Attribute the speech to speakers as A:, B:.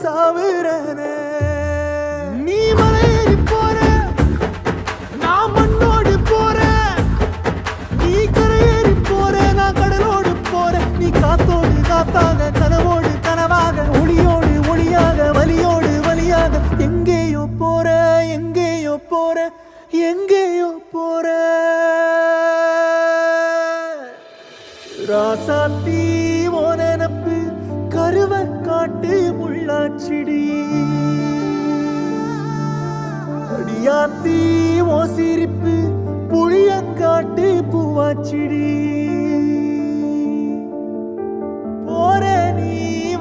A: சாவுறனே நீ மலையேறி போற நான் மண்ணோடு போறேன் நீ கரையேறி போற நான் கடலோடு போறேன் நீ காத்தோடு காத்தாக கனவோடு கனவாக ஒளியோடு ஒளியாக வலியோடு வலியாக எங்கேயோ போற எங்கேயோ போற எங்கேயோ போற ராசாத்தி ஓ நினப்பு கருவ காட்டு முள்ளாச்சிடி அடியாத்தி ஓ சிரிப்பு புளியங்காட்டு பூவாச்சிடி